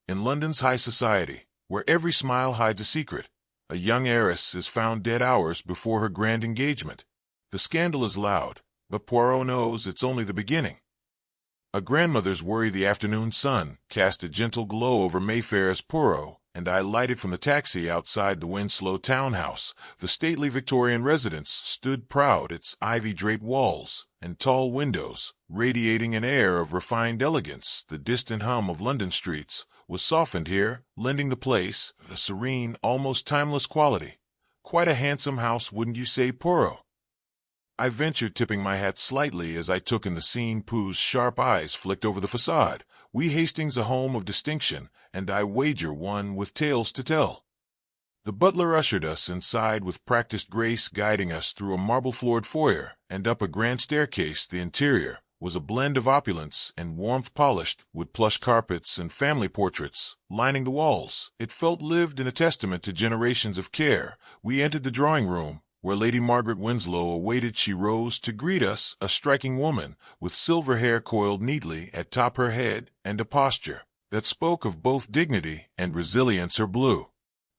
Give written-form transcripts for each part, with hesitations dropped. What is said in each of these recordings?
In London's high society, where every smile hides a secret, a young heiress is found dead hours before her grand engagement. The scandal is loud, but Poirot knows it's only the beginning. A grandmother's worry the afternoon sun cast a gentle glow over Mayfair as Poirot and I lighted from the taxi outside the Winslow townhouse. The stately Victorian residence stood proud, its ivy-draped walls and tall windows radiating an air of refined elegance. The distant hum of London streets was softened here, lending the place a serene, almost timeless quality. Quite a handsome house, wouldn't you say, Poirot? I ventured, tipping my hat slightly as I took in the scene. Pooh's sharp eyes flicked over the facade. We Hastings a home of distinction, and I wager one with tales to tell. The butler ushered us inside with practiced grace, guiding us through a marble-floored foyer and up a grand staircase. The interior was a blend of opulence and warmth, polished with plush carpets and family portraits lining the walls. It felt lived, and a testament to generations of care. We entered the drawing room, where Lady Margaret Winslow awaited. She rose to greet us, a striking woman with silver hair coiled neatly atop her head and a posture that spoke of both dignity and resilience. Her blue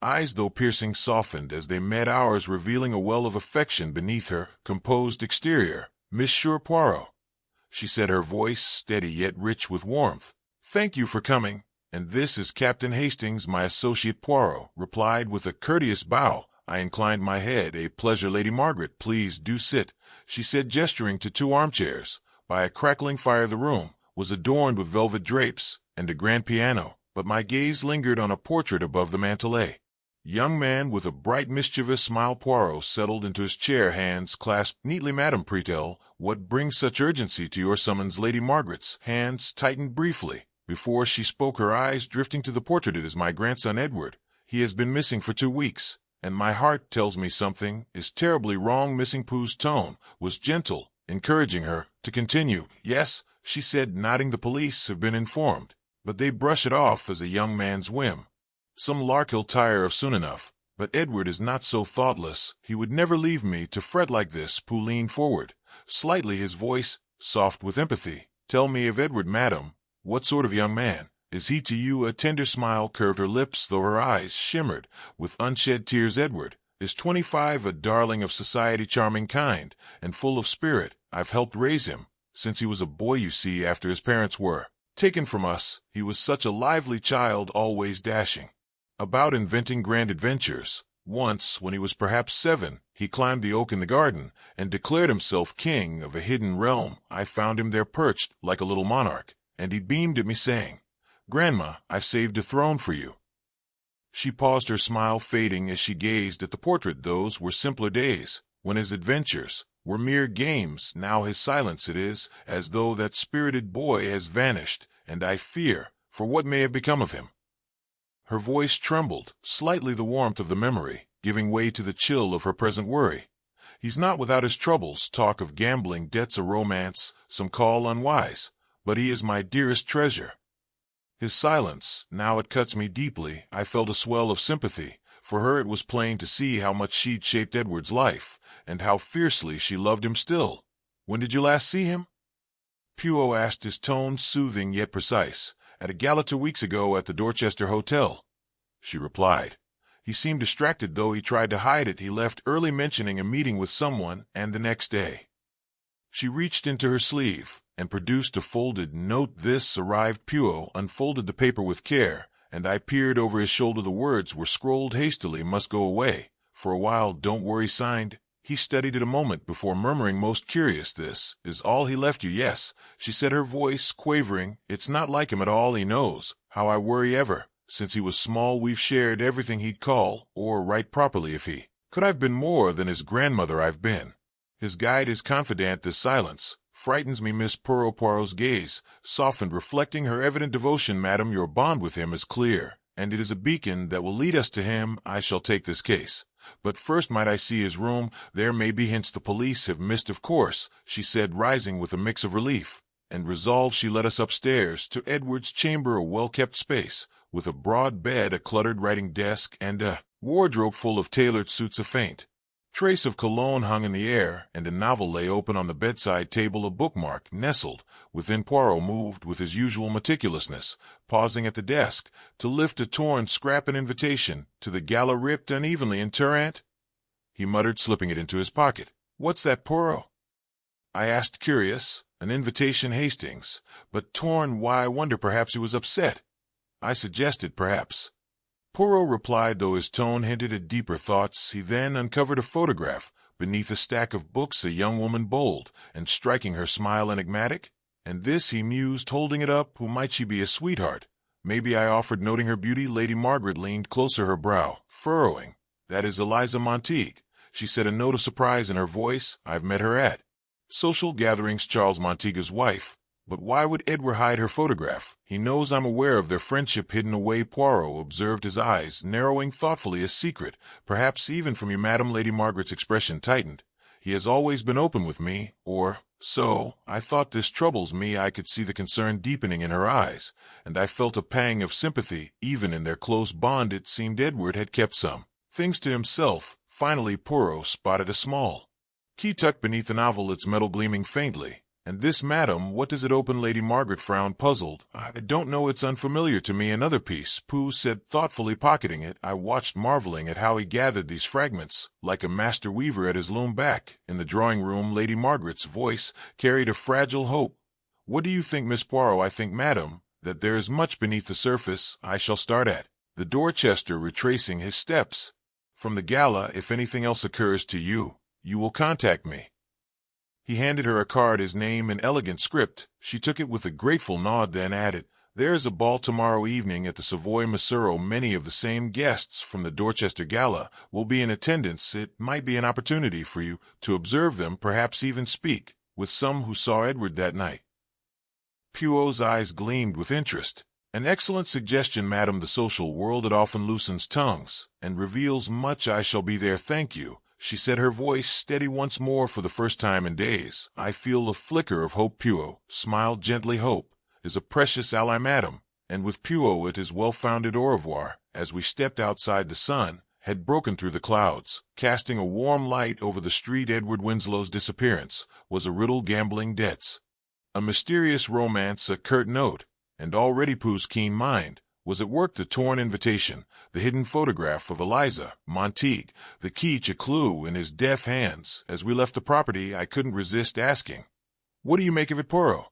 eyes, though piercing, softened as they met ours, revealing a well of affection beneath her composed exterior. "Monsieur Poirot," she said, her voice steady yet rich with warmth. "Thank you for coming." "And this is Captain Hastings, my associate," Poirot replied with a courteous bow. I inclined my head. "A pleasure, Lady Margaret. Please do sit," she said, gesturing to two armchairs. By a crackling fire the room was adorned with velvet drapes and a grand piano, but my gaze lingered on a portrait above the mantel. A young man with a bright, mischievous smile. Poirot settled into his chair, hands clasped neatly. "Madame Pretel, what brings such urgency to your summons?" Lady Margaret's hands tightened briefly before she spoke, her eyes drifting to the portrait. "It is my grandson, Edward. He has been missing for 2 weeks. And my heart tells me something is terribly wrong." Missing. Pooh's tone was gentle, encouraging her to continue. "Yes," she said, nodding, "the police have been informed, but they brush it off as a young man's whim. Some lark he'll tire of soon enough. But Edward is not so thoughtless. He would never leave me to fret like this." Pooh leaned forward slightly, his voice soft with empathy. "Tell me of Edward, madam. What sort of young man is he to you?" A tender smile curved her lips, though her eyes shimmered with unshed tears. "Edward is 25, a darling of society, charming, kind, and full of spirit. I've helped raise him since he was a boy. You see, after his parents were taken from us, he was such a lively child, always dashing about, inventing grand adventures. Once, when he was perhaps 7, he climbed the oak in the garden and declared himself king of a hidden realm. I found him there perched like a little monarch, and he beamed at me, saying, 'Grandma, I've saved a throne for you.'" She paused, her smile fading as she gazed at the portrait. Those were simpler days, when his adventures were mere games. Now his silence, it is as though that spirited boy has vanished, and I fear for what may have become of him. Her voice trembled slightly, the warmth of the memory giving way to the chill of her present worry. "He's not without his troubles. Talk of gambling, debts, a romance some call unwise, but he is my dearest treasure." His silence, now it cuts me deeply. I felt a swell of sympathy. For her it was plain to see how much she'd shaped Edward's life, and how fiercely she loved him still. "When did you last see him?" Poirot asked, his tone soothing yet precise. "At a gala 2 weeks ago at the Dorchester Hotel," she replied. "He seemed distracted, though he tried to hide it. He left early, mentioning a meeting with someone, and the next day." She reached into her sleeve and produced a folded note. "This arrived." Poirot unfolded the paper with care, and I peered over his shoulder. The words were scrawled hastily. "Must go away for a while. Don't worry." Signed. He studied it a moment before murmuring, "Most curious. This is all he left you?" "Yes," she said, her voice quavering. "It's not like him at all. He knows how I worry. Ever since he was small we've shared everything he'd call or write properly. If he could, I've been more than his grandmother. I've been his guide, his confidant. This silence frightens me." Miss Poirot's gaze softened, reflecting her evident devotion. "Madam, your bond with him is clear, and it is a beacon that will lead us to him. I shall take this case. But first, might I see his room? There may be hints the police have missed." "Of course," she said, rising with a mix of relief and resolve. She led us upstairs to Edward's chamber, a well-kept space with a broad bed, a cluttered writing desk, and a wardrobe full of tailored suits. A faint Trace of cologne hung in the air, and a novel lay open on the bedside table, a bookmark nestled within. Poirot moved with his usual meticulousness, pausing at the desk to lift a torn scrap. An invitation to the gala ripped unevenly in Turant, he muttered, slipping it into his pocket. What's that, Poirot? I asked, curious. An invitation, Hastings, but torn. Why, I wonder, perhaps he was upset. I suggested, perhaps. Poirot replied, though his tone hinted at deeper thoughts. He then uncovered a photograph beneath a stack of books, a young woman, bold and striking, her smile enigmatic. And this, he mused, holding it up, who might she be? A sweetheart? Maybe, I offered, noting her beauty. Lady Margaret leaned closer, her brow furrowing. That is Eliza Montague, she said, a note of surprise in her voice. I've met her at social gatherings. Charles Montague's wife. But why would Edward hide her photograph? He knows I'm aware of their friendship hidden away. Poirot observed, his eyes narrowing thoughtfully. A secret, perhaps even from you, madam. Lady Margaret's expression tightened. He has always been open with me, or so I thought. This troubles me. I could see the concern deepening in her eyes, and I felt a pang of sympathy. Even in their close bond, it seemed Edward had kept some things to himself. Finally, Poirot spotted a small key tucked beneath the novel, its metal gleaming faintly. And this, madam, what does it open? Lady Margaret frowned, puzzled. I don't know, it's unfamiliar to me. Another piece, Pooh said, thoughtfully pocketing it. I watched, marveling at how he gathered these fragments, like a master weaver at his loom. Back in the drawing room, Lady Margaret's voice carried a fragile hope. What do you think, Miss Poirot? I think, madam, that there is much beneath the surface. I shall start at the Dorchester, retracing his steps from the Gala. If anything else occurs to you, you will contact me. He handed her a card, his name in elegant script. She took it with a grateful nod, then added, There is a ball tomorrow evening at the Savoy. Many of the same guests from the Dorchester Gala will be in attendance. It might be an opportunity for you to observe them, perhaps even speak with some who saw Edward that night. Poirot's eyes gleamed with interest. An excellent suggestion, madam. The social world, it often loosens tongues and reveals much. I shall be there, thank you, she said, her voice steady once more. For the first time in days, I feel a flicker of hope. Poirot smiled gently. Hope is a precious ally, madam, and with Poirot it is well-founded. Au revoir. As we stepped outside, the sun had broken through the clouds, casting a warm light over the street. Edward Winslow's disappearance was a riddle. Gambling debts, a mysterious romance, a curt note, and already Pooh's keen mind was at work. The torn invitation, the hidden photograph of Eliza Montague, the key to clue in his deft hands. As we left the property, I couldn't resist asking, What do you make of it, Poirot?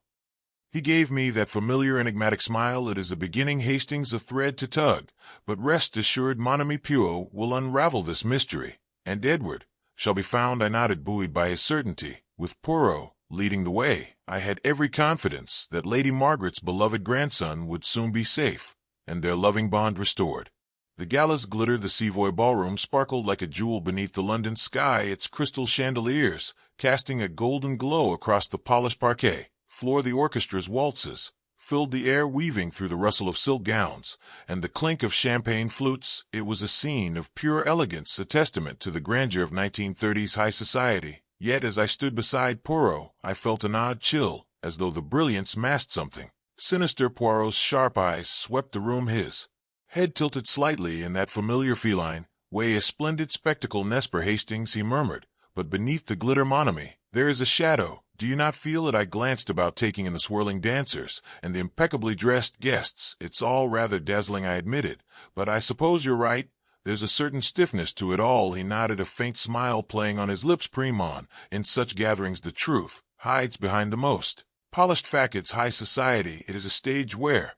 He gave me that familiar enigmatic smile. It is a beginning, Hastings, a thread to tug, but rest assured, mon ami, Poirot will unravel this mystery, and Edward shall be found. I nodded, buoyed by his certainty. With Poirot leading the way, I had every confidence that Lady Margaret's beloved grandson would soon be safe, and their loving bond restored. The Gala's glitter, the Savoy ballroom, sparkled like a jewel beneath the London sky, its crystal chandeliers casting a golden glow across the polished parquet floor. The orchestra's waltzes filled the air, weaving through the rustle of silk gowns and the clink of champagne flutes. It was a scene of pure elegance, a testament to the grandeur of 1930s high society. Yet as I stood beside Poirot, I felt an odd chill, as though the brilliance masked something sinister. Poirot's sharp eyes swept the room, his head tilted slightly in that familiar feline way. A splendid spectacle, Nesper Hastings, he murmured, but beneath the glitter, mon ami, there is a shadow. Do you not feel it? I glanced about, taking in the swirling dancers and the impeccably dressed guests. It's all rather dazzling, I admitted, but I suppose you're right. There's a certain stiffness to it all. He nodded, a faint smile playing on his lips. Primon, in such gatherings the truth hides behind the most polished facades. High society, it is a stage where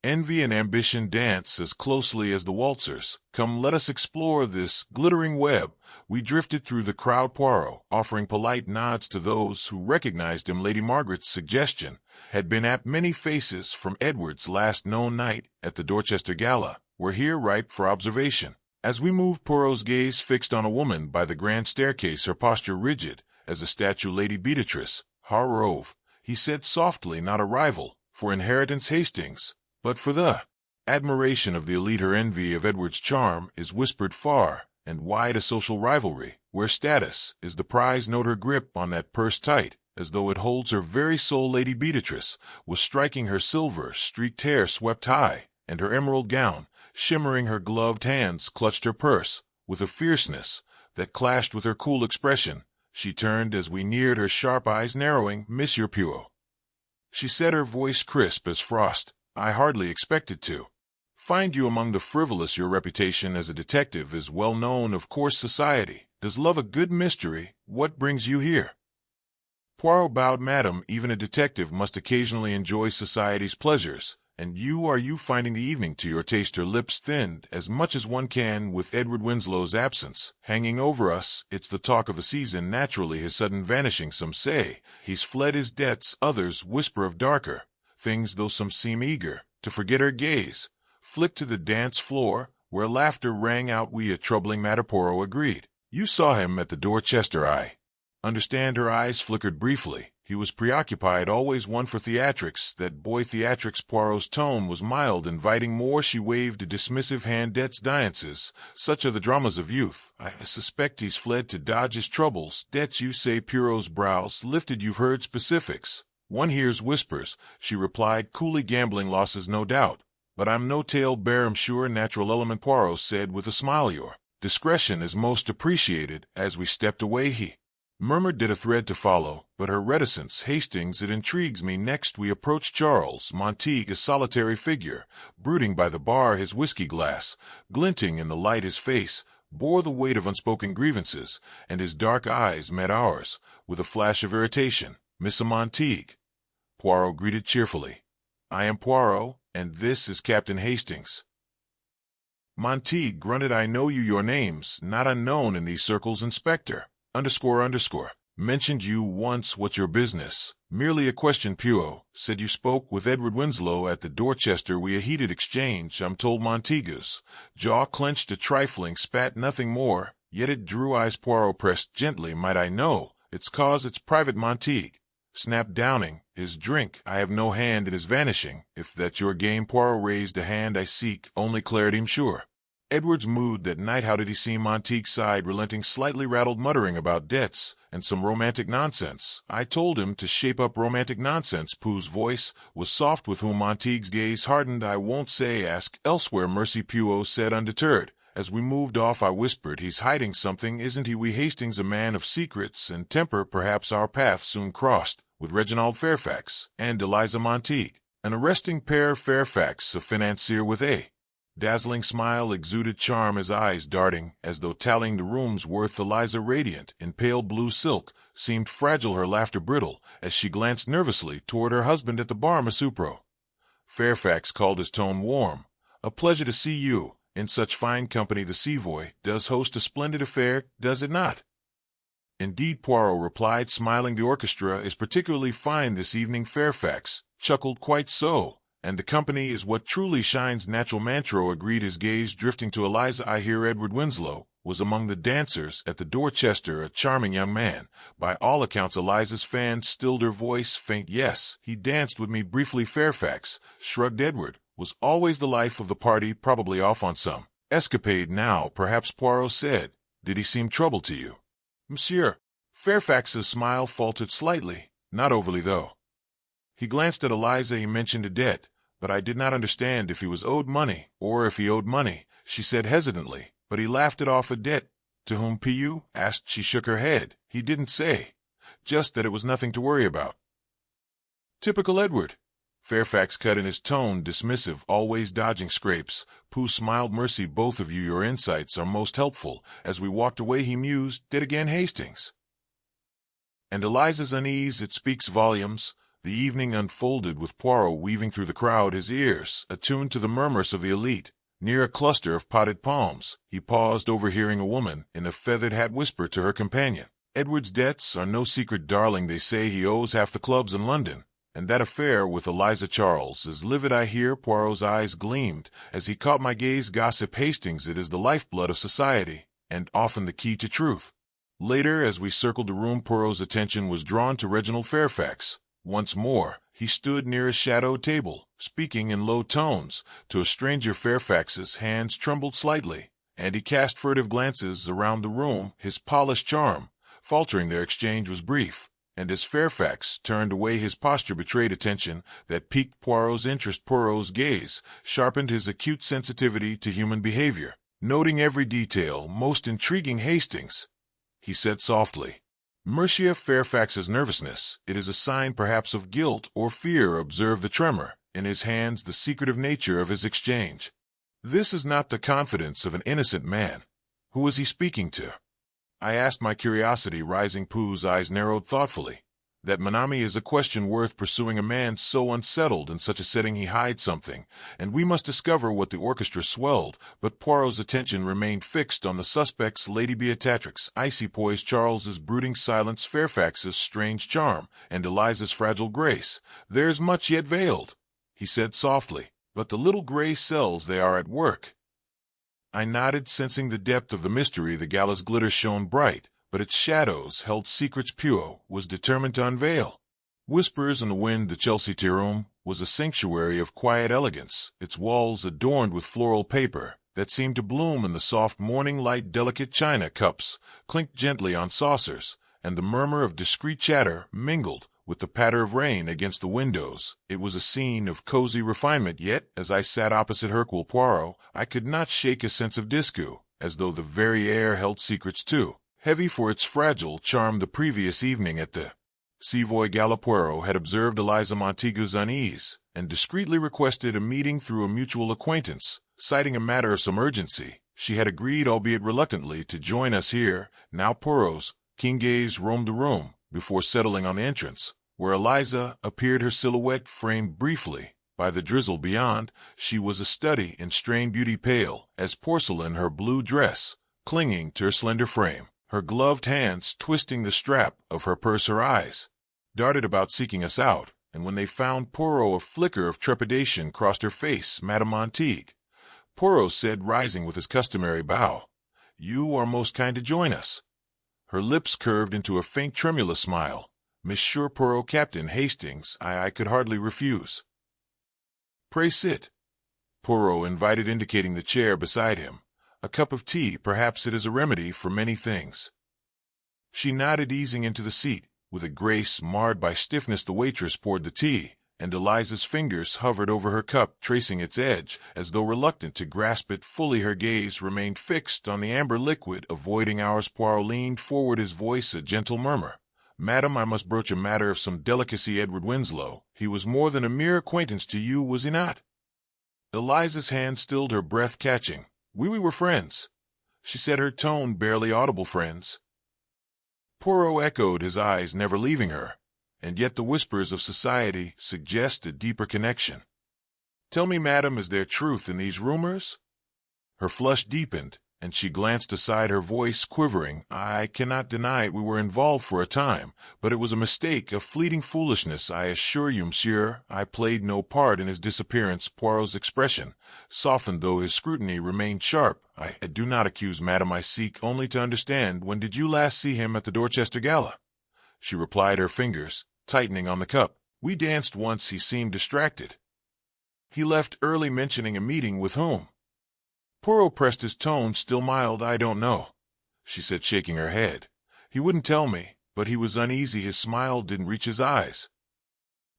envy and ambition dance as closely as the waltzers. Come, let us explore this glittering web. We drifted through the crowd, Poirot offering polite nods to those who recognized him. Lady Margaret's suggestion had been apt. Many faces from Edward's last known night at the Dorchester Gala were here, ripe for observation. As we moved, Poirot's gaze fixed on a woman by the grand staircase, her posture rigid as a statue. Lady Beatrice Harrove, he said softly, not a rival for inheritance, Hastings, but for the admiration of the elite. Her envy of Edward's charm is whispered far and wide, a social rivalry where status is the prize. Note her grip on that purse tight, as though it holds her very soul. Lady Beatrice was striking, her silver streaked hair swept high, and her emerald gown shimmering. Her gloved hands clutched her purse with a fierceness that clashed with her cool expression. She turned as we neared, her sharp eyes narrowing. "Monsieur Poirot," she said, her voice crisp as frost. "I hardly expected to find you among the frivolous. Your reputation as a detective is well known, of course. Society does love a good mystery. What brings you here?" Poirot bowed. "Madam, even a detective must occasionally enjoy society's pleasures. And are you finding the evening to your taste?" Her lips thinned as much as one can with Edward Winslow's absence hanging over us. "It's the talk of the season. Naturally, his sudden vanishing. Some say he's fled his debts. Others whisper of darker things, though some seem eager to forget." Her gaze flicked to the dance floor, where laughter rang out. "We a troubling matter," Poirot agreed. "You saw him at the Dorchester, I understand." Her eyes flickered briefly. He was preoccupied, always one for theatrics, that boy theatrics. Poirot's tone was mild, inviting. "More," she waved a dismissive hand. "Debts, dances, such are the dramas of youth. I suspect he's fled to dodge his troubles." "Debts, you say?" Poirot's brows lifted. "You've heard specifics?" "One hears whispers," she replied coolly. "Gambling losses, no doubt. But I'm no tale-bearer, I'm sure." "Natural element," Poirot said with a smile. "Your discretion is most appreciated." As we stepped away, he murmured, "Did a thread to follow, but her reticence. Hastings, it intrigues me." Next we approached Charles Montague, a solitary figure, brooding by the bar, his whiskey glass glinting in the light. His face bore the weight of unspoken grievances, and his dark eyes met ours with a flash of irritation. "Miss Montague," Poirot greeted cheerfully. "I am Poirot, and this is Captain Hastings." Montague grunted. "I know you. Your name's not unknown in these circles. Inspector mentioned you once. What's your business?" "Merely a question." Poirot said, "You spoke with Edward Winslow at the Dorchester." "We a heated exchange, I'm told." Montague's jaw clenched a trifling spat. "Nothing more." Yet it drew eyes. Poirot pressed gently. "Might I know?" "It's cause it's private." Montague snapped, downing his drink. "I have no hand in his vanishing, if that's your game." Poirot raised a hand. "I seek only clarity." "I'm sure Edward's mood that night. How did he seem?" Montague sighed, relenting slightly, rattled, muttering about debts and some romantic nonsense. "I told him to shape up." "Romantic nonsense?" Pooh's voice was soft, with whom Montague's gaze hardened. "I won't say. Ask elsewhere." "Mercy," Poirot said, undeterred. As we moved off, I whispered, "He's hiding something, isn't he?" "We Hastings, a man of secrets and temper." Perhaps our paths soon crossed with Reginald Fairfax and Eliza Montague, an arresting pair. Fairfax, a financier with a dazzling smile, exuded charm, his eyes darting as though tallying the room's worth. Eliza, radiant in pale blue silk, seemed fragile, her laughter brittle, as she glanced nervously toward her husband at the bar. "Monsieur Poirot," Fairfax called, his tone warm. "A pleasure to see you in such fine company. The Savoy does host a splendid affair, does it not?" "Indeed," Poirot replied, smiling. "The orchestra is particularly fine this evening." Fairfax chuckled. "Quite so. And the company is what truly shines." "Natural," Mantro agreed, his gaze drifting to Eliza. "I hear Edward Winslow was among the dancers at the Dorchester, a charming young man, by all accounts." Eliza's fan stilled, her voice faint. "Yes, he danced with me briefly." Fairfax shrugged. "Edward was always the life of the party, probably off on some escapade now, perhaps." Poirot said, "Did he seem troubled to you?" "Monsieur." Fairfax's smile faltered slightly. "Not overly, though." He glanced at Eliza. "He mentioned a debt, but I did not understand if he was owed money, or if he owed money," she said hesitantly. "But he laughed it off." "A debt? To whom?" Pu asked. She shook her head. "He didn't say. Just that it was nothing to worry about." "Typical Edward," Fairfax cut in, his tone dismissive, "always dodging scrapes." Pooh smiled. "Mercy, both of you, your insights are most helpful." As we walked away, he mused, "Dead again, Hastings." And Eliza's unease, it speaks volumes. The evening unfolded with Poirot weaving through the crowd, his ears attuned to the murmurs of the elite. Near a cluster of potted palms, he paused, overhearing a woman in a feathered hat whisper to her companion, "Edward's debts are no secret, darling. They say he owes half the clubs in London, and that affair with Eliza Charles is livid, I hear." Poirot's eyes gleamed as he caught my gaze. "Gossip, Hastings, it is the lifeblood of society, and often the key to truth." Later, as we circled the room, Poirot's attention was drawn to Reginald Fairfax. Once more, he stood near a shadowed table, speaking in low tones to a stranger. Fairfax's hands trembled slightly, and he cast furtive glances around the room, his polished charm faltering. Their exchange was brief, and as Fairfax turned away, his posture betrayed attention that piqued Poirot's interest. Poirot's gaze sharpened, his acute sensitivity to human behavior. Noting every detail, most intriguing Hastings, he said softly. Monsieur Fairfax's nervousness, it is a sign perhaps of guilt or fear. Observe the tremor in his hands, the secretive nature of his exchange. This is not the confidence of an innocent man. Who was he speaking to? I asked, my curiosity rising. Pooh's eyes narrowed thoughtfully. That, mon ami, is a question worth pursuing. A man so unsettled in such a setting, he hides something, and we must discover what. The orchestra swelled, but Poirot's attention remained fixed on the suspects. Lady Beatrix's icy poise, Charles's brooding silence, Fairfax's strange charm, and Eliza's fragile grace. There's much yet veiled, he said softly, but the little gray cells, they are at work. I nodded, sensing the depth of the mystery. The Gala's glitter shone bright, but its shadows held secrets Poirot was determined to unveil. Whispers in the wind. The Chelsea tea room was a sanctuary of quiet elegance, its walls adorned with floral paper that seemed to bloom in the soft morning light. Delicate china cups clinked gently on saucers, and the murmur of discreet chatter mingled with the patter of rain against the windows. It was a scene of cozy refinement, yet, as I sat opposite Hercule Poirot, I could not shake a sense of disco, as though the very air held secrets too. Heavy for its fragile charm, the previous evening at the Savoy Gala, Poirot had observed Eliza Montague's unease, and discreetly requested a meeting through a mutual acquaintance. Citing a matter of some urgency, she had agreed, albeit reluctantly, to join us here. Now Poirot's keen gaze roamed the room, before settling on the entrance, where Eliza appeared, her silhouette framed briefly by the drizzle beyond. She was a study in strained beauty, pale as porcelain, her blue dress clinging to her slender frame, her gloved hands twisting the strap of her purse. Her eyes darted about, seeking us out, and when they found Poirot, a flicker of trepidation crossed her face. Madame Montague, Poirot said, rising with his customary bow, you are most kind to join us. Her lips curved into a faint tremulous smile. Monsieur Poirot, Captain Hastings, I could hardly refuse. Pray sit, Poirot invited, indicating the chair beside him. A cup of tea, perhaps it is a remedy for many things. She nodded, easing into the seat. With a grace marred by stiffness, the waitress poured the tea, and Eliza's fingers hovered over her cup, tracing its edge, as though reluctant to grasp it fully. Her gaze remained fixed on the amber liquid, avoiding ours. Poirot leaned forward, his voice a gentle murmur. Madam, I must broach a matter of some delicacy. Edward Winslow, he was more than a mere acquaintance to you, was he not? Eliza's hand stilled, her breath catching. We were friends, she said, her tone barely audible. Friends? Poirot echoed, his eyes never leaving her. And yet the whispers of society suggest a deeper connection. Tell me, madam, is there truth in these rumors? Her flush deepened, and she glanced aside, her voice quivering. I cannot deny it. We were involved for a time, but it was a mistake, a fleeting foolishness. I assure you, monsieur, I played no part in his disappearance. Poirot's expression softened, though his scrutiny remained sharp. I do not accuse, madam. I seek only to understand. When did you last see him? At the Dorchester Gala, she replied, her fingers tightening on the cup. We danced once. He seemed distracted. He left early. Mentioning a meeting with whom? Poirot pressed, his tone still mild. I don't know, she said, shaking her head. He wouldn't tell me, but he was uneasy. His smile didn't reach his eyes.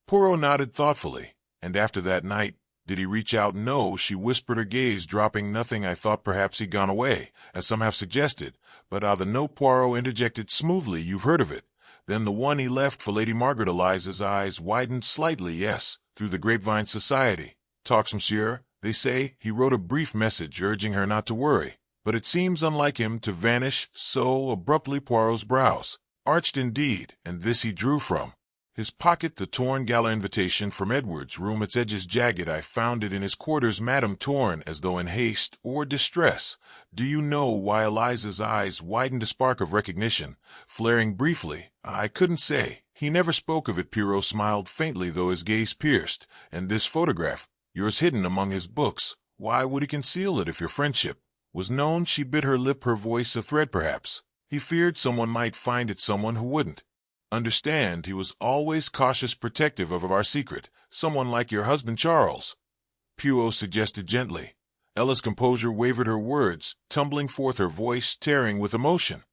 Poirot nodded thoughtfully. And after that night, did he reach out? No, she whispered, her gaze dropping. Nothing. I thought perhaps he'd gone away, as some have suggested. But the no. Poirot interjected smoothly. You've heard of it. Then the one he left for Lady Margaret. Eliza's eyes widened slightly. Yes, through the Grapevine Society. Talks, monsieur. They say he wrote a brief message urging her not to worry, but it seems unlike him to vanish so abruptly. Poirot's brows arched indeed, and this he drew from his pocket the torn gala invitation from Edward's room, its edges jagged. I found it in his quarters, madam, torn as though in haste or distress. Do you know why? Eliza's eyes widened, a spark of recognition flaring briefly. I couldn't say. He never spoke of it. Poirot smiled faintly, though his gaze pierced. And this photograph, yours, hidden among his books, why would he conceal it if your friendship was known? She bit her lip, her voice a thread. Perhaps he feared someone might find it, someone who wouldn't understand. He was always cautious, protective of our secret. Someone like your husband, Charles, Poirot suggested gently. Ella's composure wavered, her words tumbling forth, her voice tearing with emotion.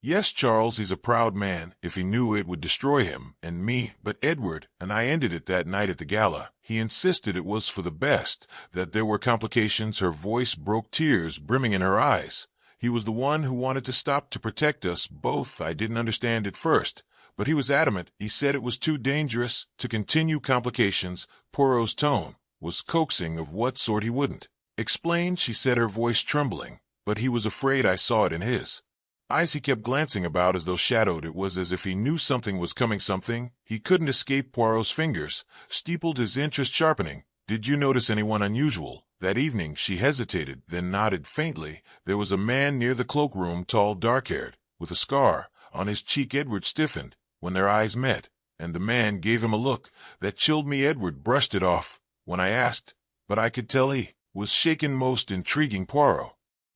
Yes, Charles, he's a proud man, if he knew it would destroy him and me, but Edward and I ended it that night at the gala. He insisted it was for the best, that there were complications. Her voice broke, tears brimming in her eyes. He was the one who wanted to stop to protect us both. I didn't understand at first, but he was adamant. He said it was too dangerous to continue. Complications. Poirot's tone was coaxing. Of what sort? He wouldn't explain, she said, her voice trembling, but he was afraid. I saw it in his eyes. He kept glancing about as though shadowed. It was as if he knew something was coming, something he couldn't escape. Poirot's fingers steepled, his interest sharpening. Did you notice anyone unusual that evening? She hesitated, then nodded faintly. There was a man near the cloakroom, tall, dark-haired, with a scar on his cheek. Edward stiffened when their eyes met, and the man gave him a look that chilled me. Edward brushed it off when I asked, but I could tell he was shaken. Most intriguing, Poirot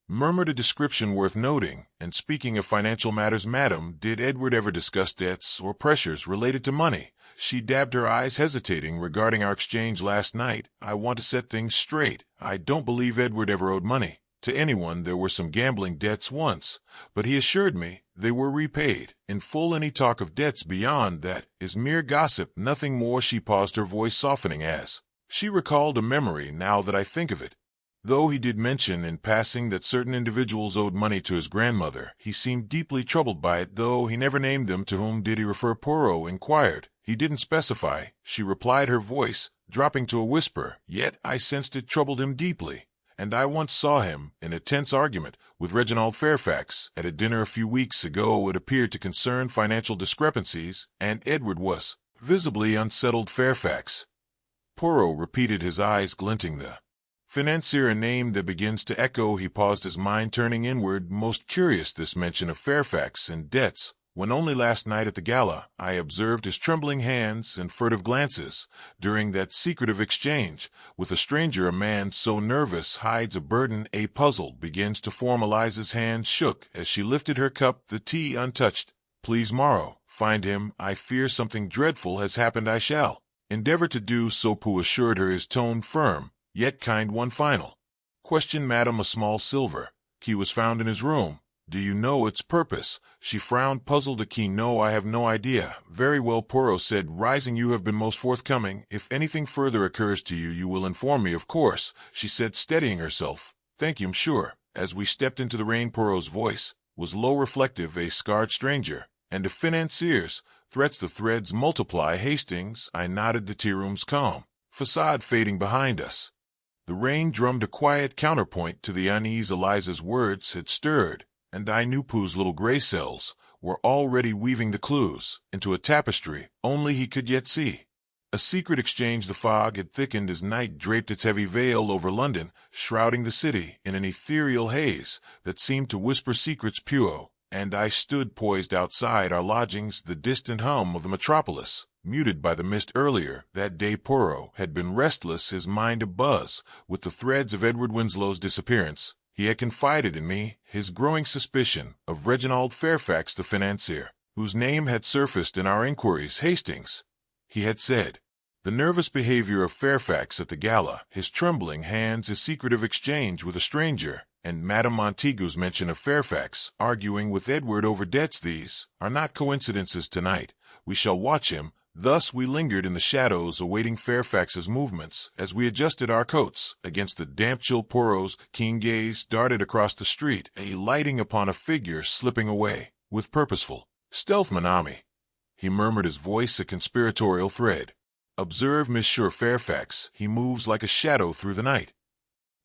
murmured a description worth noting. And speaking of financial matters, madam, did Edward ever discuss debts or pressures related to money? She dabbed her eyes, hesitating. Regarding our exchange last night, I want to set things straight. I don't believe Edward ever owed money to anyone. There were some gambling debts once, but he assured me they were repaid in full. Any talk of debts beyond that is mere gossip, nothing more. She paused, her voice softening as she recalled a memory. Now that I think of it, though he did mention in passing that certain individuals owed money to his grandmother, he seemed deeply troubled by it, though he never named them. To whom did he refer? Poirot inquired. He didn't specify, she replied, her voice dropping to a whisper, yet I sensed it troubled him deeply. And I once saw him in a tense argument with Reginald Fairfax at a dinner a few weeks ago. It appeared to concern financial discrepancies, and Edward was visibly unsettled. Fairfax, Poirot repeated, his eyes glinting. The financier, a name that begins to echo. He paused, his mind turning inward. Most curious, this mention of Fairfax and debts, when only last night at the gala I observed his trembling hands and furtive glances during that secretive exchange with a stranger. A man so nervous hides a burden. A puzzle begins to form. Eliza's hand shook as she lifted her cup, the tea untouched. Please, Morrow, find him. I fear something dreadful has happened. I shall endeavor to do so, Pooh assured her, his tone firm yet kind. One final question, madam. A small silver key was found in his room. Do you know its purpose? She frowned, puzzled. A key? No, I have no idea. Very well, Poirot said, rising. You have been most forthcoming. If anything further occurs to you, you will inform me, of course, she said, steadying herself. Thank you, I'm sure. As we stepped into the rain, Poirot's voice was low, reflective. A scarred stranger, and a financier's threats, the threads multiply. Hastings, I nodded, the tea room's calm facade fading behind us. The rain drummed a quiet counterpoint to the unease Eliza's words had stirred, and I knew Pooh's little gray cells were already weaving the clues into a tapestry only he could yet see. A secret exchange. The fog had thickened as night draped its heavy veil over London, shrouding the city in an ethereal haze that seemed to whisper secrets. Poirot and I stood poised outside our lodgings, the distant hum of the metropolis muted by the mist. Earlier that day Poirot had been restless, his mind abuzz with the threads of Edward Winslow's disappearance. He had confided in me his growing suspicion of Reginald Fairfax, the financier, whose name had surfaced in our inquiries. Hastings, he had said. The nervous behavior of Fairfax at the gala, his trembling hands, his secretive exchange with a stranger, and Madame Montague's mention of Fairfax arguing with Edward over debts, these are not coincidences. Tonight we shall watch him. Thus we lingered in the shadows, awaiting Fairfax's movements as we adjusted our coats against the damp chill. Poirot's keen gaze darted across the street, alighting upon a figure slipping away with purposeful stealth. Mon ami, he murmured, his voice a conspiratorial thread. Observe Monsieur Fairfax, he moves like a shadow through the night.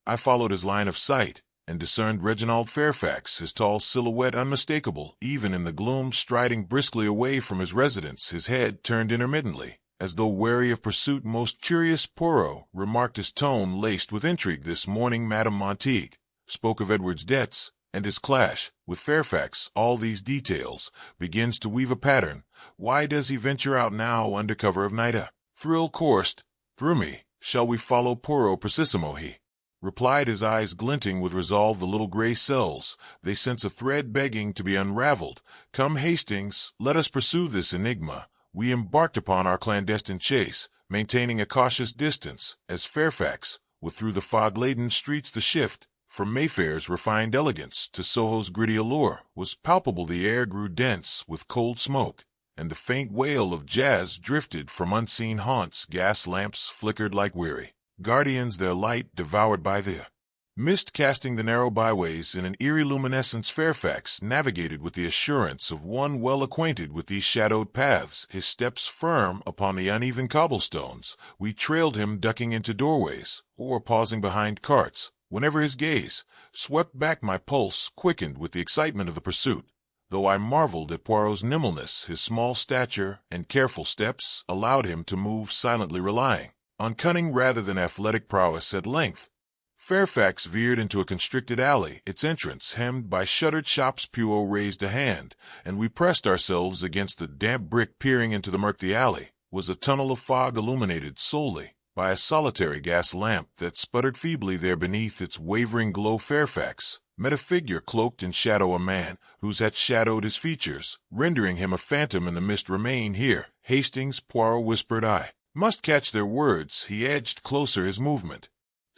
I followed his line of sight and discerned Reginald Fairfax, his tall silhouette unmistakable even in the gloom, striding briskly away from his residence, his head turned intermittently, as though wary of pursuit. Most curious, Poirot remarked, his tone laced with intrigue. This morning Madame Montague spoke of Edward's debts and his clash with Fairfax. All these details begins to weave a pattern. Why does he venture out now under cover of night? A thrill coursed through me. Shall we follow Poirot? Precisamo, he replied, his eyes glinting with resolve. The little gray cells, they sense a thread begging to be unraveled. Come, Hastings, let us pursue this enigma. We embarked upon our clandestine chase, maintaining a cautious distance, as Fairfax, with through the fog-laden streets the shift From Mayfair's refined elegance to Soho's gritty allure was palpable. The air grew dense with cold smoke, and the faint wail of jazz drifted from unseen haunts. Gas lamps flickered like weary guardians, their light devoured by the mist casting the narrow byways in an eerie luminescence. Fairfax navigated with the assurance of one well acquainted with these shadowed paths, his steps firm upon the uneven cobblestones. We trailed him, ducking into doorways or pausing behind carts. Whenever his gaze swept back, my pulse quickened with the excitement of the pursuit. Though I marveled at Poirot's nimbleness, his small stature and careful steps allowed him to move silently, relying on cunning rather than athletic prowess. At length, Fairfax veered into a constricted alley, its entrance hemmed by shuttered shops. Poirot raised a hand, and we pressed ourselves against the damp brick. Peering into the murk, the alley was a tunnel of fog illuminated solely by a solitary gas lamp that sputtered feebly there. Beneath its wavering glow, Fairfax met a figure cloaked in shadow, a man whose hat shadowed his features, rendering him a phantom in the mist. Remain here, Hastings, Poirot whispered. I must catch their words. He edged closer, his movement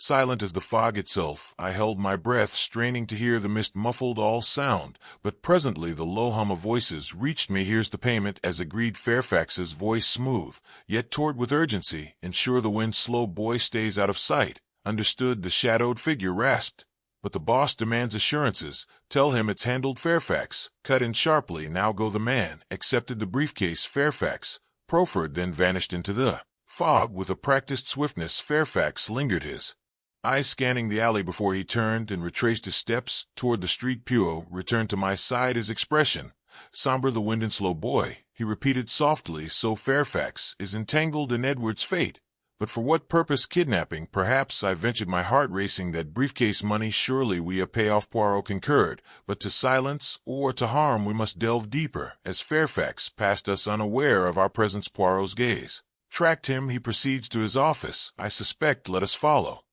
silent as the fog itself. I held my breath, straining to hear. The mist muffled all sound, but presently the low hum of voices reached me. Here's the payment, as agreed, Fairfax's voice smooth, yet taut with urgency. Ensure the Winslow boy stays out of sight. Understood, the shadowed figure rasped. But the boss demands assurances. Tell him it's handled. Fairfax cut in sharply. Now go. The man accepted the briefcase Fairfax proffered, then vanished into the fog. With a practiced swiftness, Fairfax lingered, his eyes scanning the alley before he turned and retraced his steps toward the street. Poirot returned to my side, his expression somber. The Winslow boy, he repeated softly. So Fairfax is entangled in Edward's fate. But for what purpose? Kidnapping, perhaps. I ventured, my heart racing. That briefcase money, surely we a payoff. Poirot concurred. But to silence or to harm, we must delve deeper. As Fairfax passed us unaware of our presence, Poirot's gaze tracked him. He proceeds to his office, I suspect. Let us follow.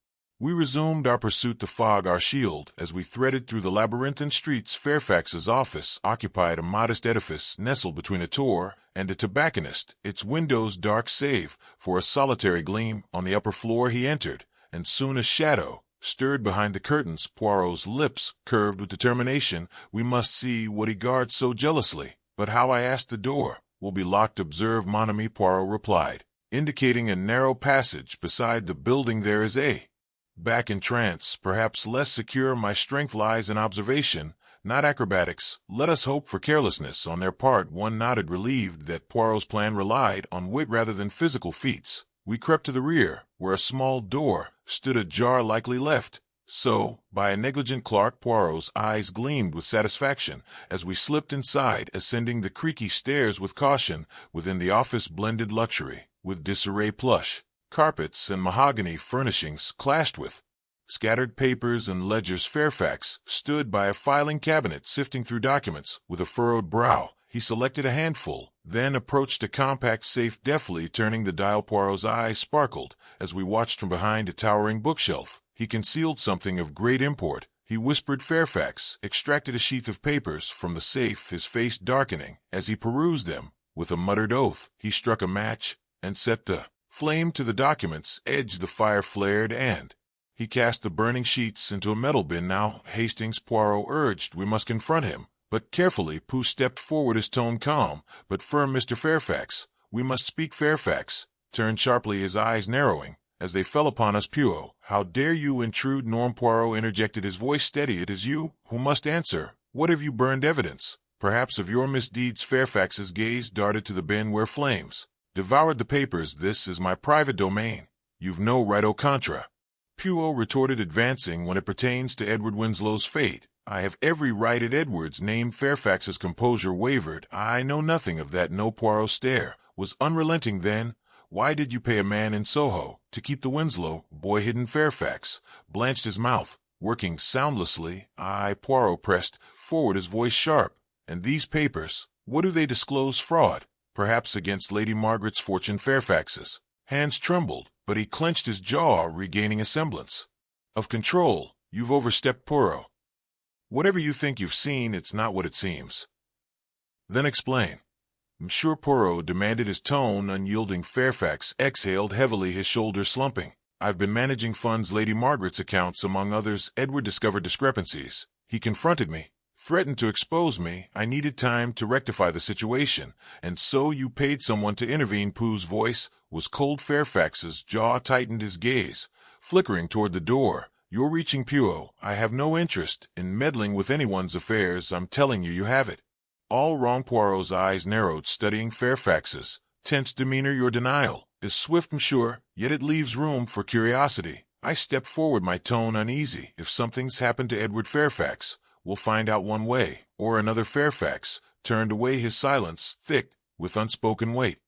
We resumed our pursuit, the fog our shield, as we threaded through the labyrinthine streets. Fairfax's office occupied a modest edifice nestled between a tor and a tobacconist, its windows dark save for a solitary gleam. On the upper floor he entered, and soon a shadow stirred behind the curtains. Poirot's lips curved with determination. We must see what he guards so jealously. But how? I asked. The door will be locked. Observe, mon ami, Poirot replied, indicating a narrow passage beside the building. There is a back entrance, perhaps less secure. My strength lies in observation, not acrobatics. Let us hope for carelessness on their part. One nodded, relieved that Poirot's plan relied on wit rather than physical feats. We crept to the rear, where a small door stood ajar, likely left so by a negligent clerk. Poirot's eyes gleamed with satisfaction as we slipped inside, ascending the creaky stairs with caution. Within, the office blended luxury with disarray. Plush carpets and mahogany furnishings clashed with scattered papers and ledgers. Fairfax stood by a filing cabinet, sifting through documents. With a furrowed brow, he selected a handful, then approached a compact safe, deftly turning the dial. Poirot's eyes sparkled as we watched from behind a towering bookshelf. He concealed something of great import, he whispered. Fairfax extracted a sheath of papers from the safe, his face darkening as he perused them. With a muttered oath, he struck a match and set the flame to the documents. Edge the fire flared, and he cast the burning sheets into a metal bin. Now, Hastings, Poirot urged, we must confront him. But carefully, Pooh stepped forward, his tone calm but firm. Mr. Fairfax, we must speak. Fairfax turned sharply, his eyes narrowing as they fell upon us. Poirot, how dare you intrude? Norm, Poirot interjected, his voice steady. It is you who must answer. What have you burned? Evidence, perhaps, of your misdeeds. Fairfax's gaze darted to the bin where flames devoured the papers. This is my private domain. You've no right au contra, Poirot retorted, advancing. When it pertains to Edward Winslow's fate, I have every right. At Edward's name, Fairfax's composure wavered. I know nothing of that. No. Poirot's stare was unrelenting. Then, why did you pay a man in Soho to keep the Winslow boy hidden? Fairfax blanched, his mouth working soundlessly. Poirot pressed forward, his voice sharp. And these papers, what do they disclose? Fraud, perhaps, against Lady Margaret's fortune. Fairfax's hands trembled, but he clenched his jaw, regaining a semblance of control. You've overstepped, Poirot. Whatever you think you've seen, it's not what it seems. Then explain. Monsieur Poirot demanded, his tone unyielding. Fairfax exhaled heavily, his shoulders slumping. I've been managing funds Lady Margaret's accounts, among others. Edward discovered discrepancies. He confronted me, threatened to expose me. I needed time to rectify the situation, and so you paid someone to intervene." Pooh's voice was cold. Fairfax's jaw tightened, his gaze flickering toward the door. "You're reaching, Poirot. I have no interest in meddling with anyone's affairs. I'm telling you, you have it all wrong." Poirot's eyes narrowed, studying Fairfax's tense demeanor. "Your denial is swift and sure, yet it leaves room for curiosity." I stepped forward, my tone uneasy. "If something's happened to Edward Fairfax, we'll find out one way or another." Fairfax turned away, his silence thick with unspoken weight.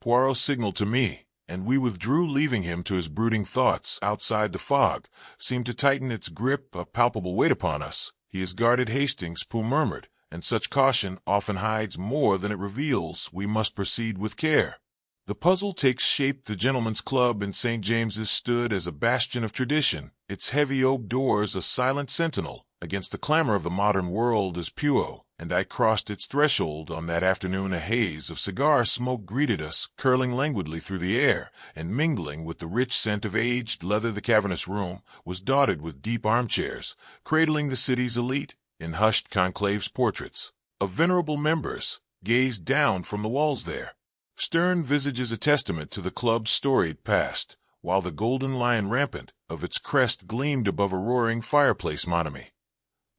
Poirot signaled to me, and we withdrew, leaving him to his brooding thoughts. Outside, the fog seemed to tighten its grip, a palpable weight upon us. "He is guarded, Hastings," Pooh murmured, "and such caution often hides more than it reveals. We must proceed with care." The puzzle takes shape. The Gentlemen's Club in St. James's stood as a bastion of tradition, its heavy oak doors a silent sentinel against the clamor of the modern world. As Poirot and I crossed its threshold on that afternoon, a haze of cigar smoke greeted us, curling languidly through the air and mingling with the rich scent of aged leather. The cavernous room was dotted with deep armchairs, cradling the city's elite. In hushed conclaves, portraits of venerable members gazed down from the walls, their stern visages a testament to the club's storied past, while the golden lion rampant of its crest gleamed above a roaring fireplace. "Mon ami,"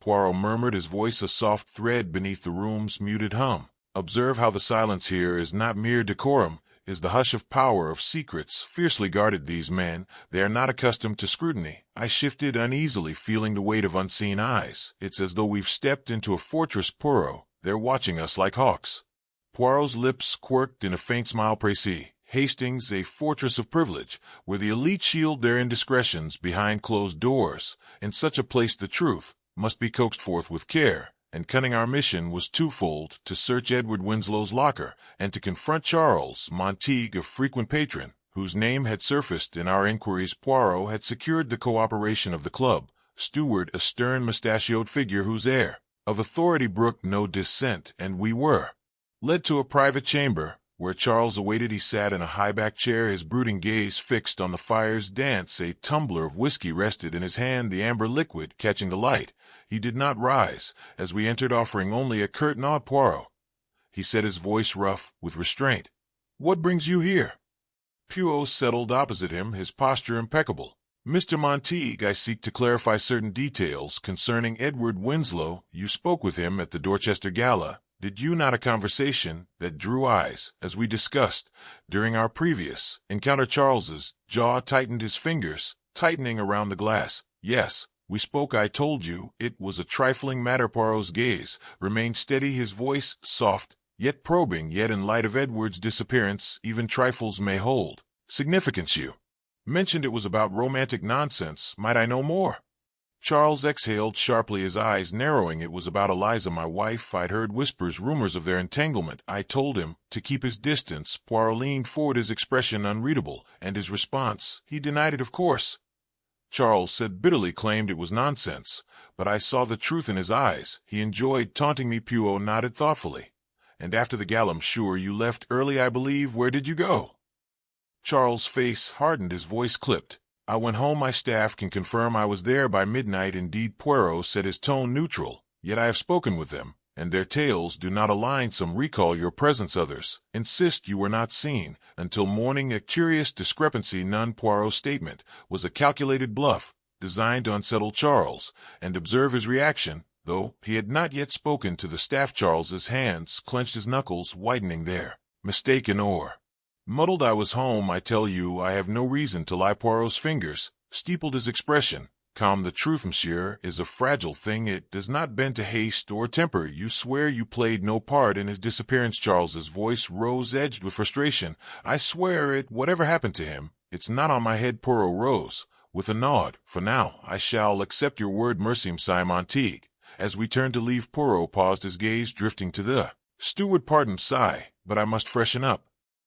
Poirot murmured, his voice a soft thread beneath the room's muted hum. "Observe how the silence here is not mere decorum, is the hush of power, of secrets fiercely guarded. These men, they are not accustomed to scrutiny." I shifted uneasily, feeling the weight of unseen eyes. "It's as though we've stepped into a fortress, Poirot. They're watching us like hawks." Poirot's lips quirked in a faint smile. "Précis, Hastings, a fortress of privilege, where the elite shield their indiscretions behind closed doors. In such a place the truth must be coaxed forth with care and cunning. Our mission was twofold: to search Edward Winslow's locker and to confront Charles Montague, a frequent patron whose name had surfaced in our inquiries." Poirot had secured the cooperation of the club steward, a stern mustachioed figure whose air of authority brooked no dissent, and we were led to a private chamber where Charles awaited. He sat in a high-backed chair, his brooding gaze fixed on the fire's dance. A tumbler of whiskey rested in his hand, the amber liquid catching the light. He did not rise as we entered, offering only a curt nod. "Poirot," he said, his voice rough with restraint, "what brings you here?" Poirot settled opposite him, his posture impeccable. "Mr. Montague, I seek to clarify certain details concerning Edward Winslow. You spoke with him at the Dorchester Gala, did you not? A conversation that drew eyes, as we discussed during our previous encounter." Charles's jaw tightened, his fingers tightening around the glass. "Yes, we spoke. I told you it was a trifling matter." Poirot's gaze remained steady, his voice soft yet probing. "Yet in light of Edward's disappearance, even trifles may hold significance. You mentioned it was about romantic nonsense. Might I know more?" Charles exhaled sharply, his eyes narrowing. "It was about Eliza, my wife. I'd heard whispers, rumors of their entanglement. I told him to keep his distance." Poirot leaned forward, his expression unreadable, and his response: "He denied it, of course." Charles said bitterly, claimed it was nonsense, but I saw the truth in his eyes. He enjoyed taunting me. Poirot nodded thoughtfully. "And after the gala, I'm sure you left early, I believe. Where did you go?" Charles' face hardened, his voice clipped. "I went home. My staff can confirm I was there by midnight." "Indeed," Poirot said, his tone neutral. "Yet I have spoken with them, and their tales do not align. Some recall your presence, others insist you were not seen until morning. A curious discrepancy. None." Poirot's statement was a calculated bluff, designed to unsettle Charles and observe his reaction, though he had not yet spoken to the staff. Charles's hands clenched, his knuckles widening. "There, mistaken or muddled. I was home, I tell you. I have no reason to lie." Poirot's fingers steepled, his expression calm. "The truth, monsieur, is a fragile thing. It does not bend to haste or temper. You swear you played no part in his disappearance?" Charles's voice rose, edged with frustration. "I swear it. Whatever happened to him, it's not on my head." Poirot rose with a nod. "For now, I shall accept your word." "Merci, Monsieur Montague." As we turned to leave, Poirot paused, his gaze drifting to the steward. "Pardon, sigh, but I must freshen up